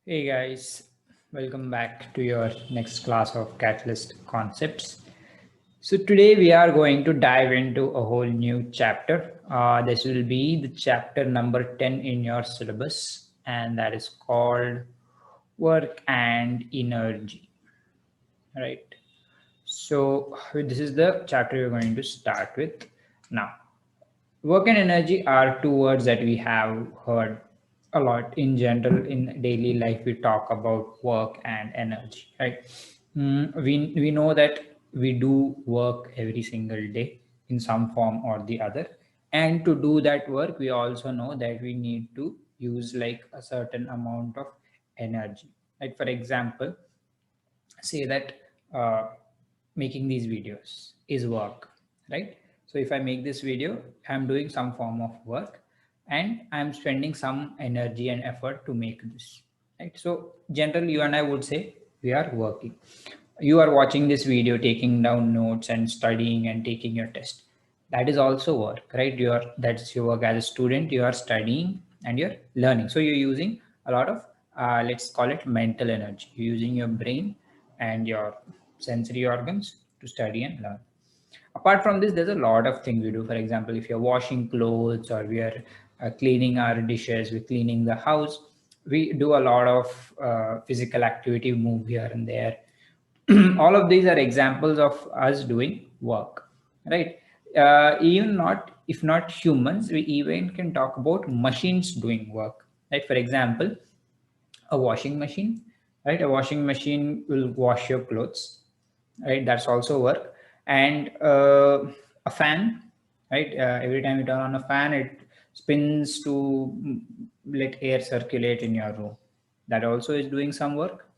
Hey guys, welcome back to your next class of Catalyst Concepts. So today we are going to dive into a whole new chapter. This will be the chapter number 10 in your syllabus, and that is called Work and Energy. Right. So this is the chapter we're going to start with now. Work and energy are two words that we have heard a lot in general in daily life. We talk about work and energy, right? We know that we do work every single day in some form or the other, and to do that work, we also know that we need to use like a certain amount of energy. Like for example, say that making these videos is work, right? So if I make this video, I'm doing some form of work and I'm spending some energy and effort to make this, right? So generally you and I would say we are working. You are watching this video, taking down notes and studying and taking your test. That is also work, right? That's your work as a student. You are studying and you're learning, so you're using a lot of let's call it mental energy. You're using your brain and your sensory organs to study and learn. Apart from this, there's a lot of things we do. For example, if you're washing clothes or we are cleaning our dishes, we're cleaning the house, we do a lot of physical activity, move here and there. All of these are examples of us doing work, right? Even not, if not humans, we even can talk about machines doing work, right? For example, a washing machine, right? A washing machine will wash your clothes, right? That's also work. And a fan, right? Every time you turn on a fan, it spins to let air circulate in your room. That also is doing some work,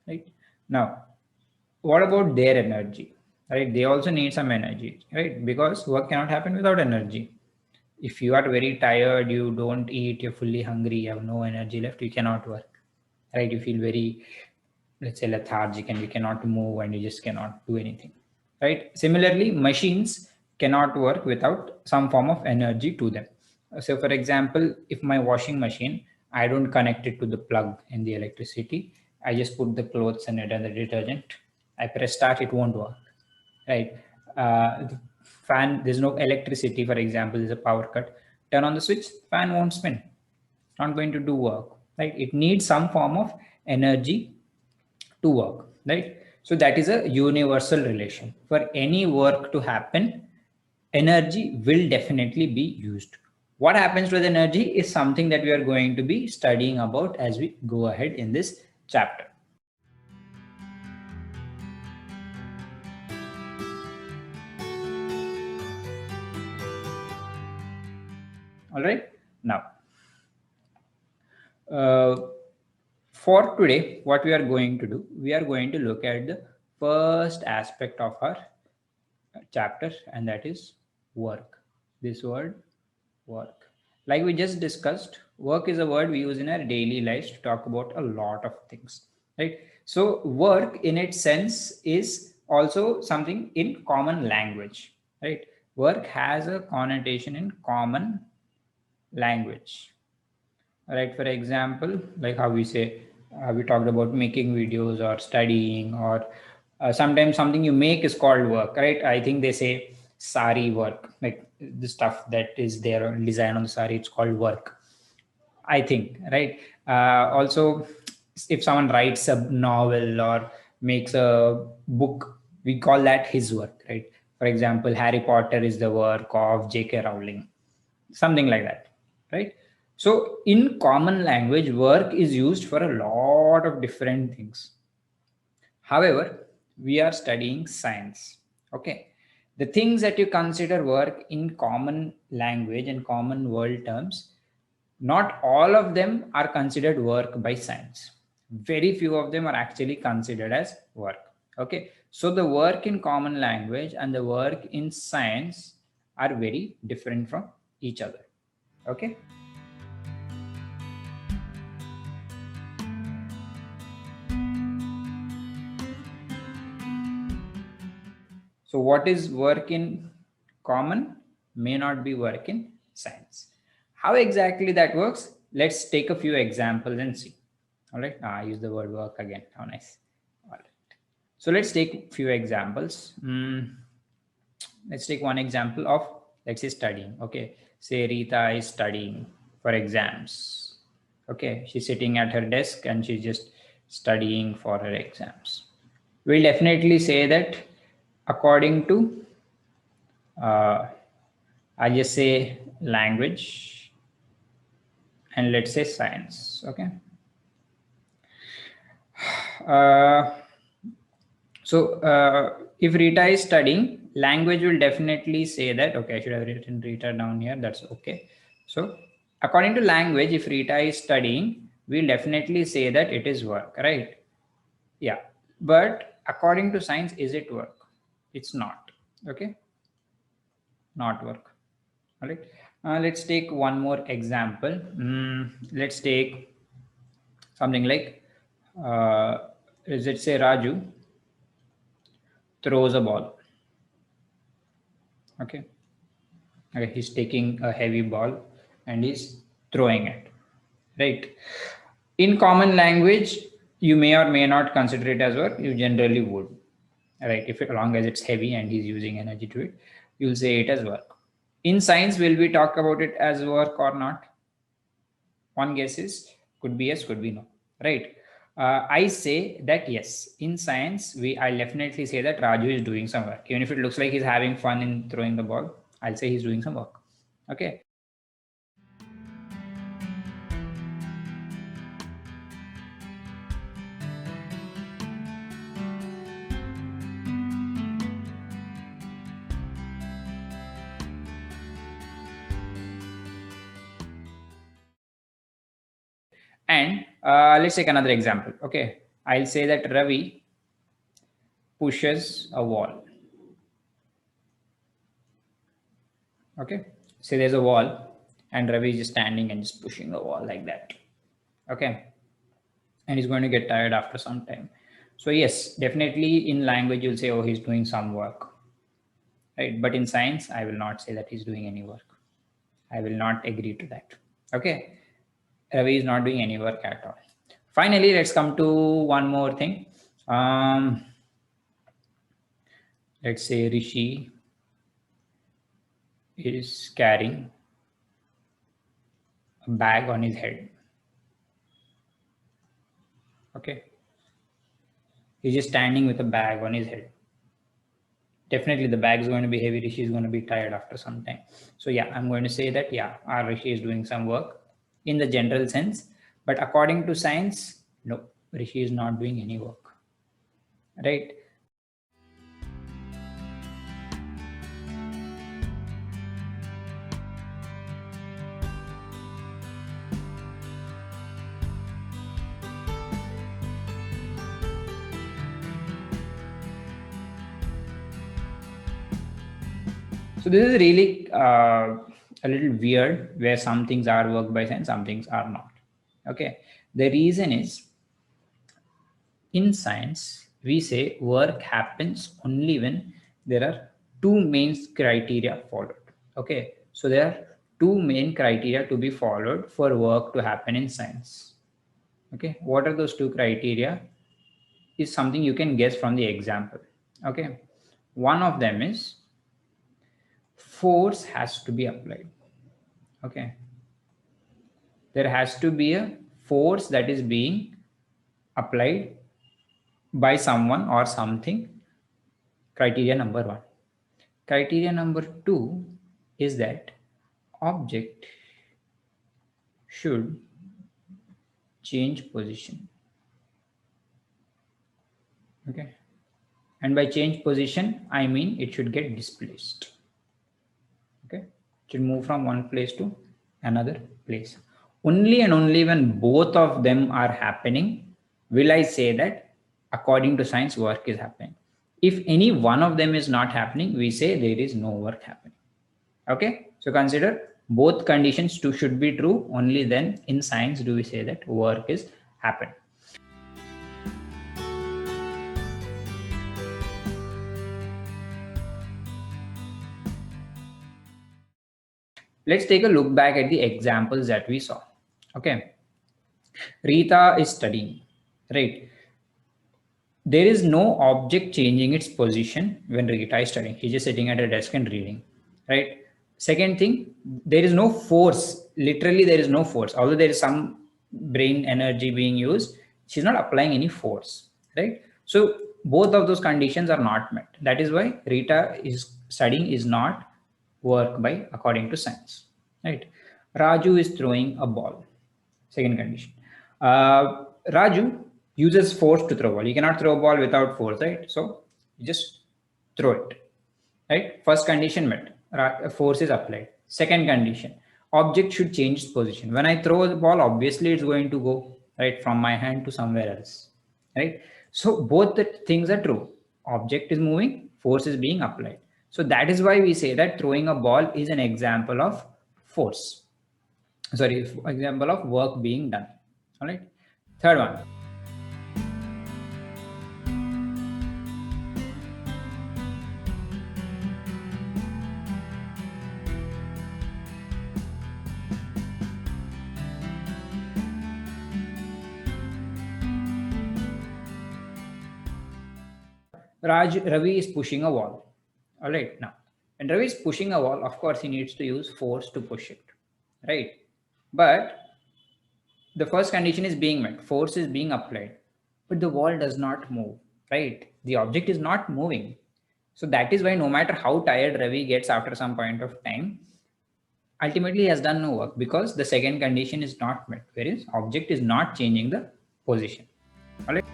right? Now, what about their energy, right? They also need some energy, right? Because work cannot happen without energy. If you are very tired, you don't eat, you're fully hungry, you have no energy left, you cannot work, right? You feel very, let's say, lethargic and you cannot move and you just cannot do anything, right? Similarly, machines cannot work without some form of energy to them. So for example, if my washing machine, I don't connect it to the plug in the electricity, I just put the clothes in it and the detergent, I press start, it won't work, right? The fan, there's no electricity, for example, there's a power cut, turn on the switch, fan won't spin, it's not going to do work, right? It needs some form of energy to work, right? So that is a universal relation. For any work to happen, energy will definitely be used. What happens with energy is something that we are going to be studying about as we go ahead in this chapter. All right. Now, uh, for today, what we are going to do, we are going to look at the first aspect of our chapter, and that is work. This word, work. Like we just discussed, work is a word we use in our daily lives to talk about a lot of things, right? So work in its sense is also something in common language, right? Work has a connotation in common language, right? For example, like how we say, we talked about making videos or studying, or sometimes something you make is called work, right? I think they say sari work, like the stuff that is there on design on the sari, it's called work, I think, right? Also, if someone writes a novel or makes a book, we call that his work, right? For example, Harry Potter is the work of J.K. Rowling, something like that, right? So in common language, work is used for a lot of different things. However, we are studying science, okay? The things that you consider work in common language and common world terms, not all of them are considered work by science. Very few of them are actually considered as work, okay? So the work in common language and the work in science are very different from each other, okay? So what is work in common may not be work in science. How exactly that works? Let's take a few examples and see. All right, I use the word work again. How nice. All right. So let's take a few examples. Let's take one example of, let's say, studying. Okay, say Rita is studying for exams. Okay, she's sitting at her desk and she's just studying for her exams. We'll definitely say that according to, I'll just say language, and let's say science. Okay. Uh, so if Rita is studying, language will definitely say that, okay, I should have written Rita down here. That's okay. So according to language, if Rita is studying, we'll definitely say that it is work, right? Yeah. But according to science, is it work? It's not. Okay. Not work. All right. Let's take one more example. Let's take something like, let's say Raju throws a ball. Okay. Okay, he's taking a heavy ball and he's throwing it, right? In common language, you may or may not consider it as work. You generally would, right? If as long as it's heavy and he's using energy to it, you'll say it as work. In science, will we talk about it as work or not? One guess is, could be yes, could be no, right? I say that yes. In science, I'll definitely say that Raju is doing some work. Even if it looks like he's having fun in throwing the ball, I'll say he's doing some work. Okay. And let's take another example. Okay. I'll say that Ravi pushes a wall. Okay. So there's a wall and Ravi is just standing and just pushing the wall like that. Okay. And he's going to get tired after some time. So yes, definitely in language, you'll say, oh, he's doing some work. Right. But in science, I will not say that he's doing any work. I will not agree to that. Okay. Ravi is not doing any work at all. Finally, let's come to one more thing. Let's say Rishi is carrying a bag on his head. Okay. He's just standing with a bag on his head. Definitely the bag is going to be heavy. Rishi is going to be tired after some time. So yeah, I'm going to say that, yeah, our Rishi is doing some work in the general sense. But according to science, no, Rishi is not doing any work. Right. So this is really a little weird, where some things are worked by science, some things are not. Okay. The reason is, in science, we say work happens only when there are two main criteria followed. Okay. So there are two main criteria to be followed for work to happen in science. Okay. What are those two criteria? Is something you can guess from the example. Okay. One of them is force has to be applied. Okay. There has to be a force that is being applied by someone or something. Criteria number one. Criteria number two is that object should change position. Okay. And by change position, I mean it should get displaced. Okay. It should move from one place to another place. Only and only when both of them are happening will I say that according to science, work is happening. If any one of them is not happening, we say there is no work happening. Okay. So consider both conditions should be true. Only then in science do we say that work is happening. Let's take a look back at the examples that we saw. Okay. Rita is studying, right? There is no object changing its position when Rita is studying. She's just sitting at her desk and reading, right? Second thing, there is no force. Literally, there is no force. Although there is some brain energy being used, she's not applying any force, right? So both of those conditions are not met. That is why Rita is studying is not work by according to science, right? Raju is throwing a ball. Second condition. Raju uses force to throw ball. You cannot throw a ball without force, right? So you just throw it, right? First condition met. Force is applied. Second condition. Object should change its position. When I throw the ball, obviously it's going to go right from my hand to somewhere else, right? So both the things are true. Object is moving, force is being applied. So that is why we say that throwing a ball is an example of force. Sorry, example of work being done. All right. Third one. Ravi is pushing a wall. All right. Now, when Ravi is pushing a wall, of course, he needs to use force to push it, right? But the first condition is being met. Force is being applied, but the wall does not move, right? The object is not moving. So that is why no matter how tired Ravi gets after some point of time, ultimately he has done no work because the second condition is not met, whereas object is not changing the position. All right.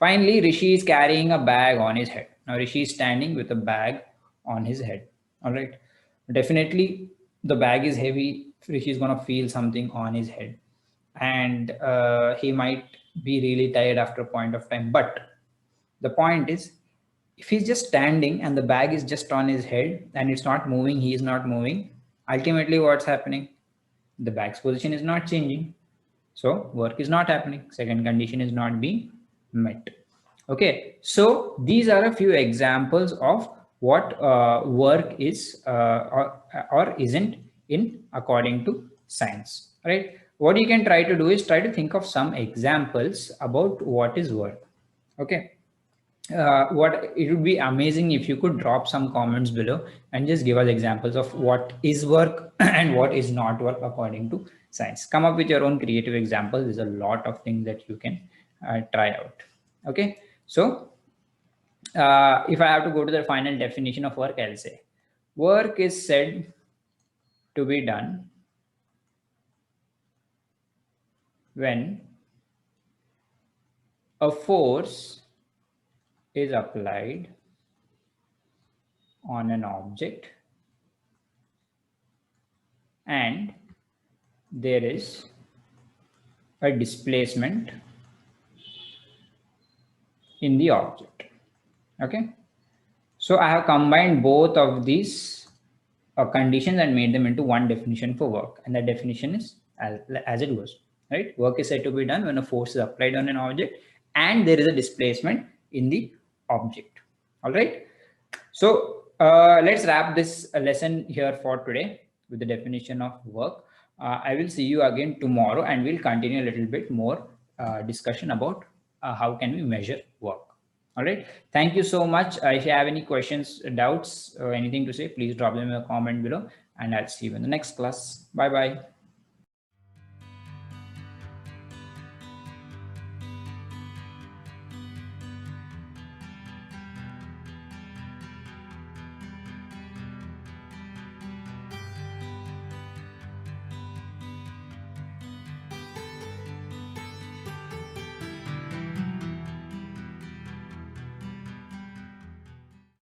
Finally, Rishi is carrying a bag on his head. Now Rishi is standing with a bag on his head. All right. Definitely the bag is heavy. Rishi is going to feel something on his head. And he might be really tired after a point of time. But the point is, if he's just standing and the bag is just on his head and it's not moving, he is not moving, ultimately what's happening? The bag's position is not changing. So work is not happening. Second condition is not being met. Okay, so these are a few examples of what work is or isn't in according to science, right? What you can try to do is try to think of some examples about what is work. Okay. What it would be amazing if you could drop some comments below and just give us examples of what is work and what is not work according to science. Come up with your own creative examples. There's a lot of things that you can try out. Okay, so if I have to go to the final definition of work, I'll say work is said to be done when a force is applied on an object and there is a displacement in the object. Okay, so I have combined both of these conditions and made them into one definition for work, and that definition is as it goes, right? Work is said to be done when a force is applied on an object and there is a displacement in the object. All right, so let's wrap this lesson here for today with the definition of work. I will see you again tomorrow and we'll continue a little bit more discussion about how can we measure work. All right, thank you so much. If you have any questions, doubts, or anything to say, please drop them in a comment below and I'll see you in the next class. Bye bye.